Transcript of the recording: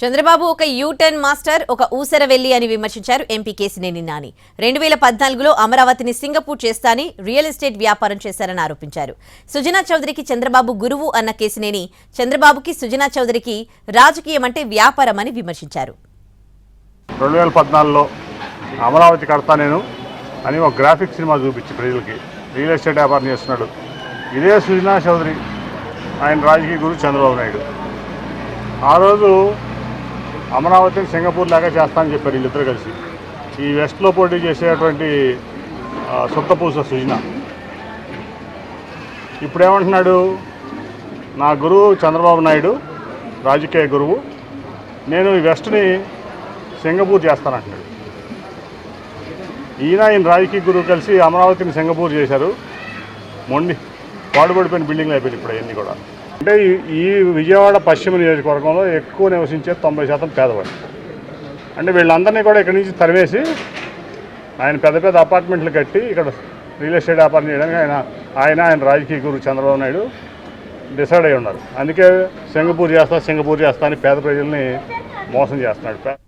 చంద్రబాబు ఒక U turn master, ఒక ఊసరవెల్లి అని విమర్శించారు ఎంపీ కేశినేని నాని. 2014లో అమరావతిని సింగపూర్ చేస్తాని రియల్ ఎస్టేట్ వ్యాపారం చేశారని ఆరోపించారు. సుజనా చౌదరికి చంద్రబాబు గురువు అన్న కేశినేని చంద్రబాబుకి సుజనా చౌదరికి రాజకీయం అంటే వ్యాపారం అని విమర్శించారు. 2014లో అమరావతి కడతా నేను అని ఒక గ్రాఫిక్ సినిమా చూపించి ప్రజలకి రియల్ ఎస్టేట్ వ్యాపారం చేస్తున్నాడు. ఇదే సుజనా చౌదరి, ఆయన రాజకీయ గురువు చంద్రబాబు నాయుడు. ఆ రోజు అమరావతిని సింగపూర్ లాగా చేస్తానని చెప్పారు వీళ్ళిద్దరు కలిసి. ఈ వెస్ట్లో పోటీ చేసేటువంటి సుత్తపూస సుజన ఇప్పుడేమంటున్నాడు, నా గురువు చంద్రబాబు నాయుడు రాజకీయ గురువు, నేను ఈ వెస్ట్ని సింగపూర్ చేస్తానంటున్నాడు. ఈయన రాజకీయ గురువు కలిసి అమరావతిని సింగపూర్ చేశారు. మొండి పాడుపడిపోయిన బిల్డింగ్లు అయిపోయింది ఇప్పుడు అవన్నీ కూడా. అంటే ఈ విజయవాడ పశ్చిమ నియోజకవర్గంలో ఎక్కువ నివసించే 90% పేదవాడు. అంటే వీళ్ళందరినీ కూడా ఇక్కడి నుంచి తరివేసి ఆయన పెద్ద పెద్ద అపార్ట్మెంట్లు కట్టి ఇక్కడ రియల్ ఎస్టేట్ వ్యాపారం చేయడానికి ఆయన రాజకీయ గురువు చంద్రబాబు నాయుడు డిసైడ్ అయి ఉన్నారు. అందుకే సింగపూర్ చేస్తా అని పేద ప్రజల్ని మోసం చేస్తున్నాడు.